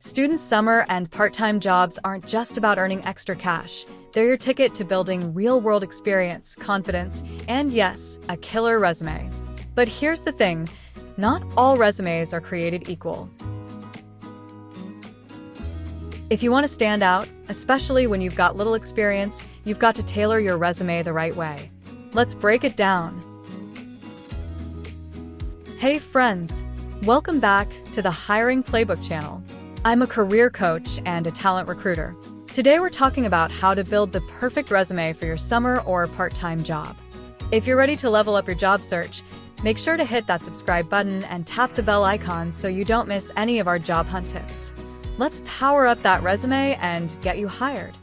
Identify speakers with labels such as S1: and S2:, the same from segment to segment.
S1: Student summer and part-time jobs aren't just about earning extra cash. They're your ticket to building real-world experience, confidence, and yes, a killer resume. But here's the thing, not all resumes are created equal. If you want to stand out, especially when you've got little experience, you've got to tailor your resume the right way. Let's break it down. Hey friends, welcome back to the Hiring Playbook channel. I'm a career coach and a talent recruiter. Today we're talking about how to build the perfect resume for your summer or part-time job. If you're ready to level up your job search, make sure to hit that subscribe button and tap the bell icon so you don't miss any of our job hunt tips. Let's power up that resume and get you hired.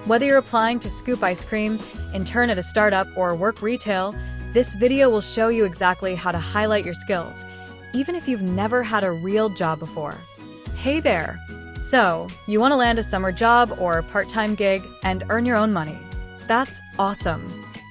S1: Whether you're applying to scoop ice cream, intern at a startup, or work retail, this video will show you exactly how to highlight your skills, even if you've never had a real job before. Hey there! So, you want to land a summer job or part-time gig and earn your own money. That's awesome.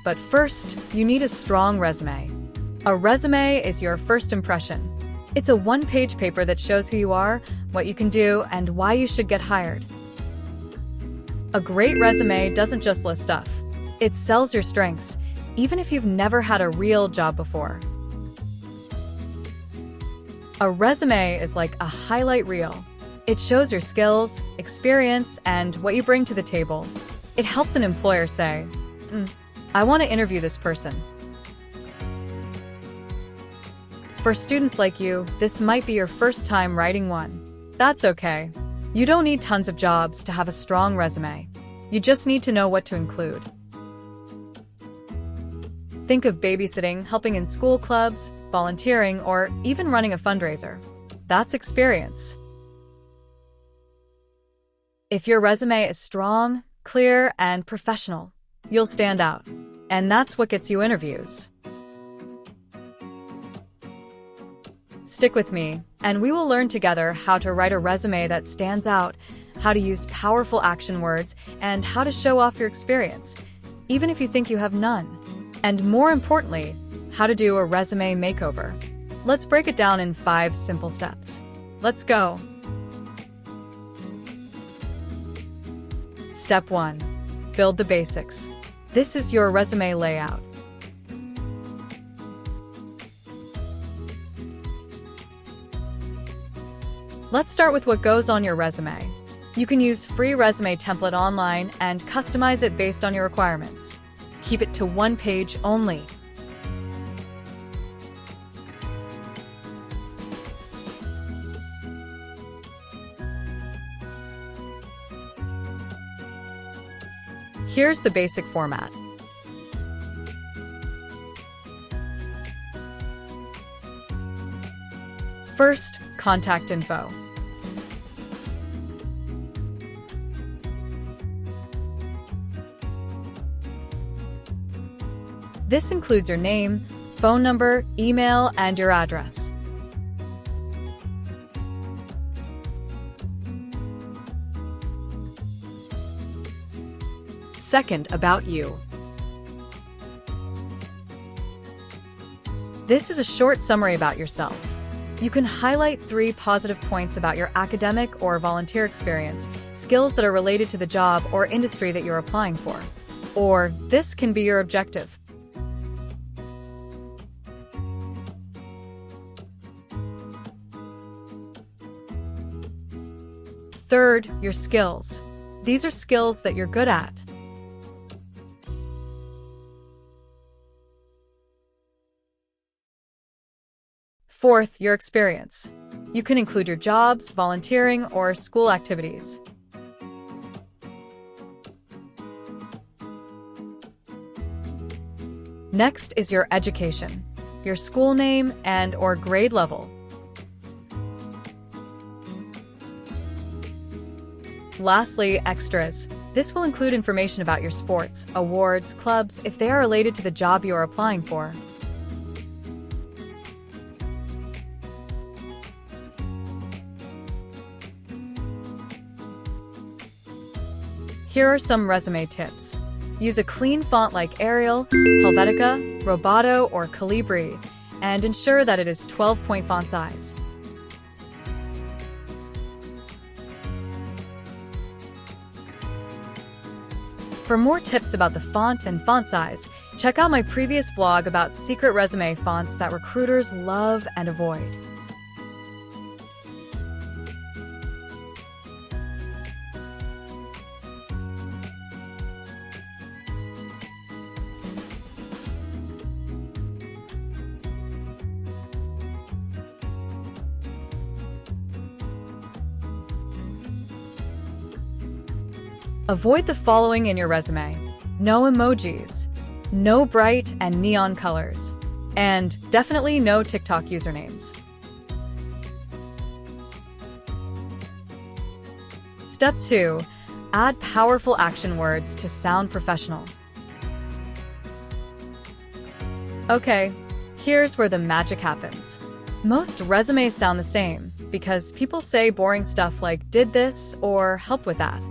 S1: But first, you need a strong resume. A resume is your first impression. It's a one-page paper that shows who you are, what you can do, and why you should get hired. A great resume doesn't just list stuff. It sells your strengths, even if you've never had a real job before. A resume is like a highlight reel. It shows your skills, experience, and what you bring to the table. It helps an employer say, I want to interview this person. For students like you, this might be your first time writing one. That's okay. You don't need tons of jobs to have a strong resume. You just need to know what to include. Think of babysitting, helping in school clubs, volunteering, or even running a fundraiser. That's experience. If your resume is strong, clear, and professional, you'll stand out. And that's what gets you interviews. Stick with me, and we will learn together how to write a resume that stands out, how to use powerful action words, and how to show off your experience, even if you think you have none. And more importantly, how to do a resume makeover. Let's break it down in 5 simple steps. Let's go. Step 1. Build the basics. This is your resume layout. Let's start with what goes on your resume. You can use free resume template online and customize it based on your requirements. Keep it to one page only. Here's the basic format. First, contact info. This includes your name, phone number, email, and your address. Second, about you. This is a short summary about yourself. You can highlight 3 positive points about your academic or volunteer experience, skills that are related to the job or industry that you're applying for. Or this can be your objective. Third, your skills. These are skills that you're good at. Fourth, your experience. You can include your jobs, volunteering, or school activities. Next is your education, your school name and/or grade level. Lastly, extras. This will include information about your sports, awards, clubs, if they are related to the job you are applying for. Here are some resume tips. Use a clean font like Arial, Helvetica, Roboto, or Calibri, and ensure that it is 12-point font size. For more tips about the font and font size, check out my previous vlog about secret resume fonts that recruiters love and avoid. Avoid the following in your resume: no emojis, no bright and neon colors, and definitely no TikTok usernames. Step 2. Add powerful action words to sound professional. Okay, here's where the magic happens. Most resumes sound the same because people say boring stuff like "did this" or "helped with that."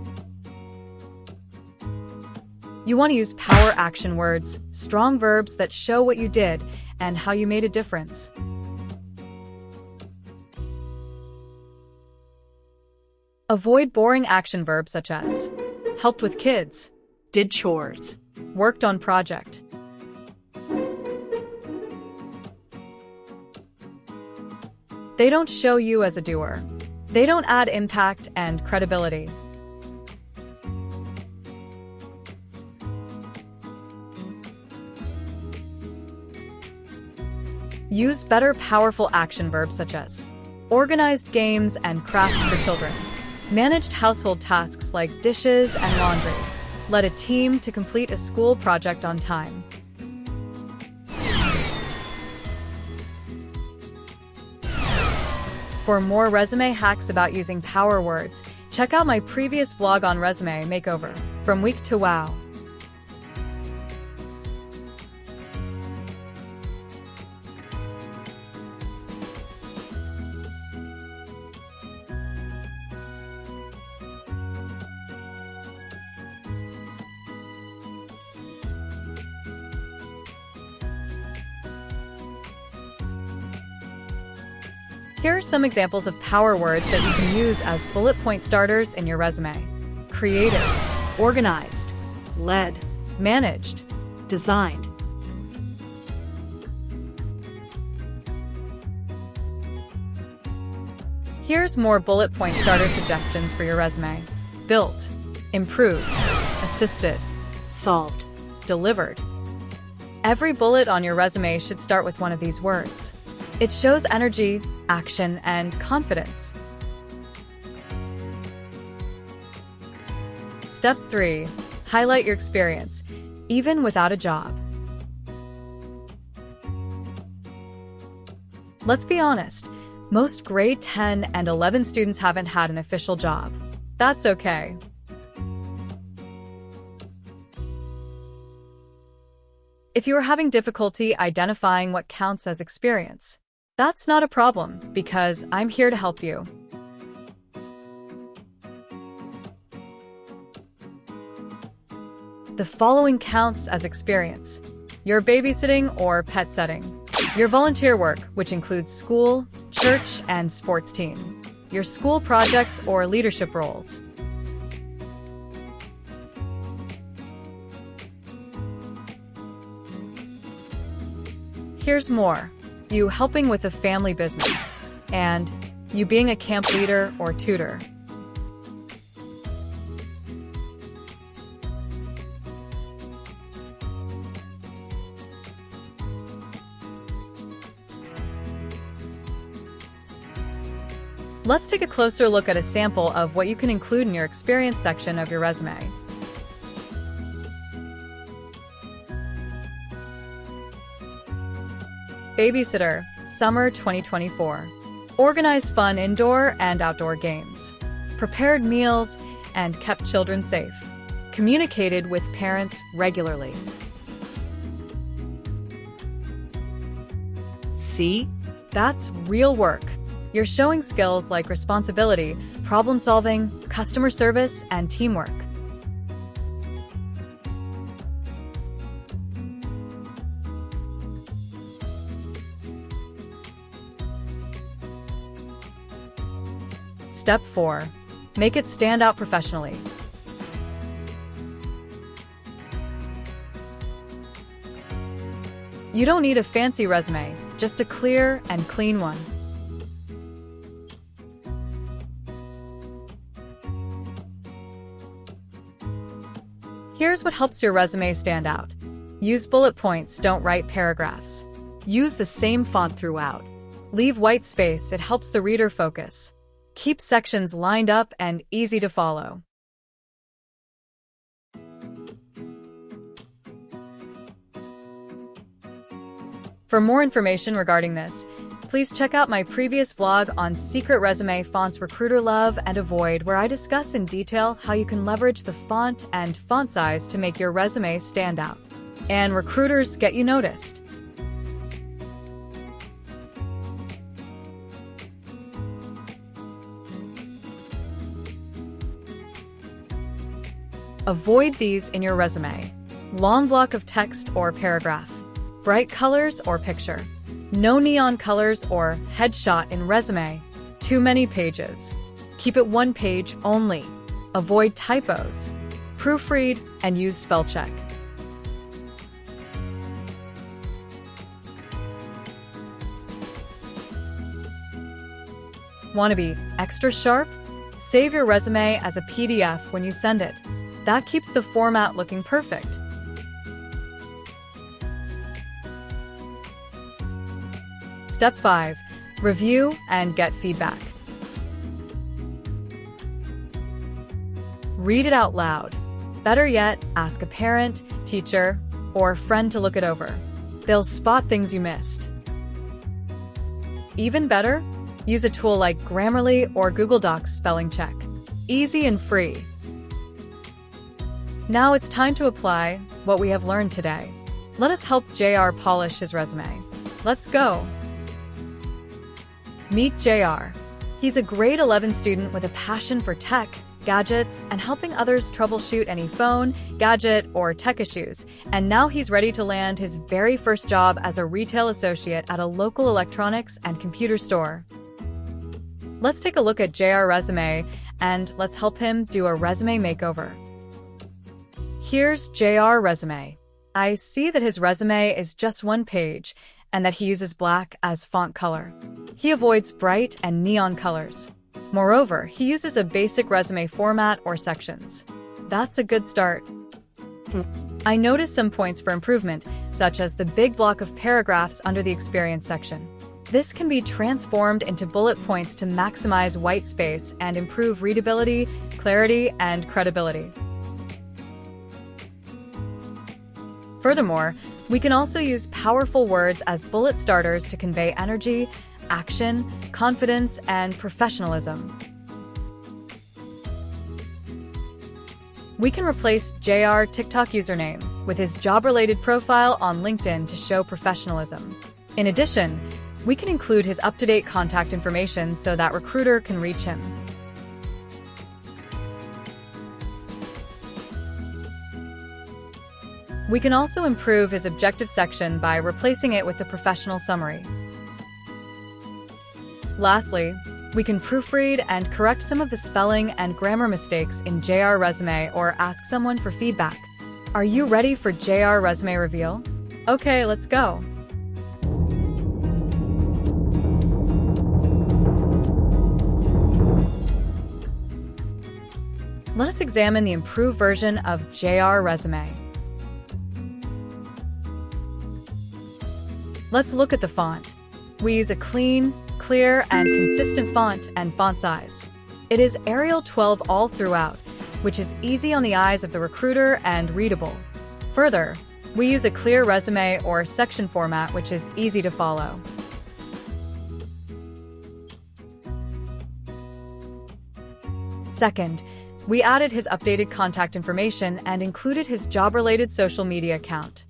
S1: You want to use power action words, strong verbs that show what you did and how you made a difference. Avoid boring action verbs such as helped with kids, did chores, worked on project. They don't show you as a doer. They don't add impact and credibility. Use better powerful action verbs such as organized games and crafts for children, managed household tasks like dishes and laundry, led a team to complete a school project on time. For more resume hacks about using power words, check out my previous vlog on resume makeover, From Weak to Wow. Here are some examples of power words that you can use as bullet point starters in your resume: creative, organized, led, managed, designed. Here's more bullet point starter suggestions for your resume: built, improved, assisted, solved, delivered. Every bullet on your resume should start with one of these words. It shows energy, action, and confidence. Step 3. Highlight your experience, even without a job. Let's be honest, most grade 10 and 11 students haven't had an official job. That's okay. If you are having difficulty identifying what counts as experience, that's not a problem, because I'm here to help you. The following counts as experience: your babysitting or pet setting, your volunteer work, which includes school, church, and sports team, your school projects or leadership roles. Here's more: you helping with a family business, and you being a camp leader or tutor. Let's take a closer look at a sample of what you can include in your experience section of your resume. Babysitter, Summer 2024. Organized fun indoor and outdoor games. Prepared meals and kept children safe. Communicated with parents regularly. See? That's real work. You're showing skills like responsibility, problem solving, customer service, and teamwork. Step 4. Make it stand out professionally. You don't need a fancy resume, just a clear and clean one. Here's what helps your resume stand out. Use bullet points, don't write paragraphs. Use the same font throughout. Leave white space, it helps the reader focus. Keep sections lined up and easy to follow. For more information regarding this, please check out my previous vlog on secret resume fonts recruiter love and avoid, where I discuss in detail how you can leverage the font and font size to make your resume stand out, and recruiters get you noticed. Avoid these in your resume. Long block of text or paragraph. Bright colors or picture. No neon colors or headshot in resume. Too many pages. Keep it one page only. Avoid typos. Proofread and use spell check. Want to be extra sharp? Save your resume as a PDF when you send it. That keeps the format looking perfect. Step 5. Review and get feedback. Read it out loud. Better yet, ask a parent, teacher, or friend to look it over. They'll spot things you missed. Even better, use a tool like Grammarly or Google Docs spelling check. Easy and free. Now it's time to apply what we have learned today. Let us help JR polish his resume. Let's go. Meet JR. He's a grade 11 student with a passion for tech, gadgets, and helping others troubleshoot any phone, gadget, or tech issues. And now he's ready to land his very first job as a retail associate at a local electronics and computer store. Let's take a look at JR resume and let's help him do a resume makeover. Here's JR resume. I see that his resume is just one page and that he uses black as font color. He avoids bright and neon colors. Moreover, he uses a basic resume format or sections. That's a good start. I noticed some points for improvement, such as the big block of paragraphs under the experience section. This can be transformed into bullet points to maximize white space and improve readability, clarity, and credibility. Furthermore, we can also use powerful words as bullet starters to convey energy, action, confidence, and professionalism. We can replace JR TikTok username with his job-related profile on LinkedIn to show professionalism. In addition, we can include his up-to-date contact information so that recruiter can reach him. We can also improve his objective section by replacing it with a professional summary. Lastly, we can proofread and correct some of the spelling and grammar mistakes in JR resume or ask someone for feedback. Are you ready for JR resume reveal? Okay, let's go. Let us examine the improved version of JR resume. Let's look at the font. We use a clean, clear, and consistent font and font size. It is Arial 12 all throughout, which is easy on the eyes of the recruiter and readable. Further, we use a clear resume or section format which is easy to follow. Second, we added his updated contact information and included his job-related social media account.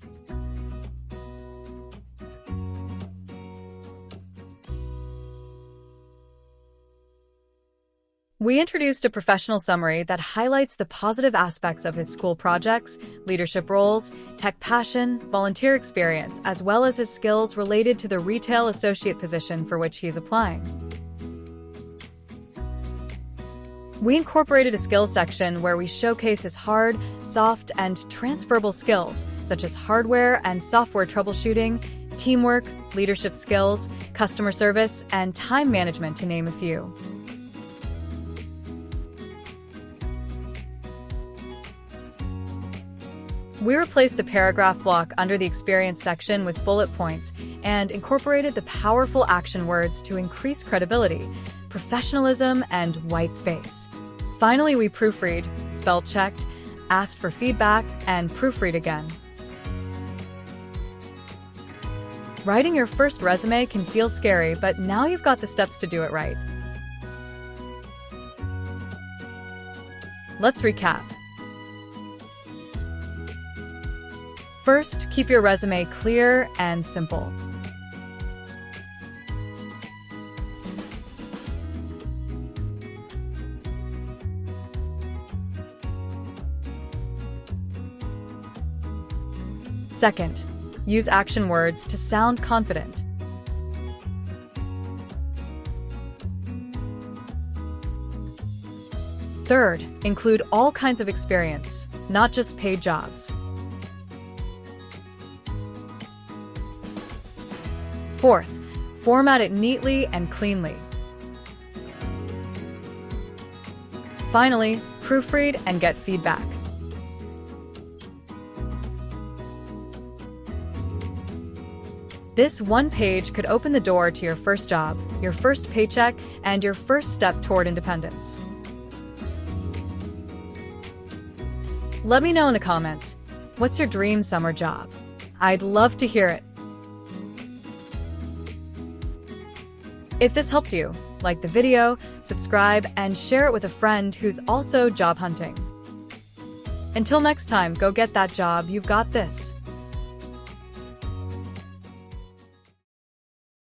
S1: We introduced a professional summary that highlights the positive aspects of his school projects, leadership roles, tech passion, volunteer experience, as well as his skills related to the retail associate position for which he is applying. We incorporated a skills section where we showcase his hard, soft, and transferable skills, such as hardware and software troubleshooting, teamwork, leadership skills, customer service, and time management, to name a few. We replaced the paragraph block under the experience section with bullet points and incorporated the powerful action words to increase credibility, professionalism, and white space. Finally, we proofread, spell-checked, asked for feedback, and proofread again. Writing your first resume can feel scary, but now you've got the steps to do it right. Let's recap. First, keep your resume clear and simple. Second, use action words to sound confident. Third, include all kinds of experience, not just paid jobs. Fourth, format it neatly and cleanly. Finally, proofread and get feedback. This one page could open the door to your first job, your first paycheck, and your first step toward independence. Let me know in the comments, what's your dream summer job? I'd love to hear it. If this helped you, like the video, subscribe, and share it with a friend who's also job hunting. Until next time, go get that job. You've got this.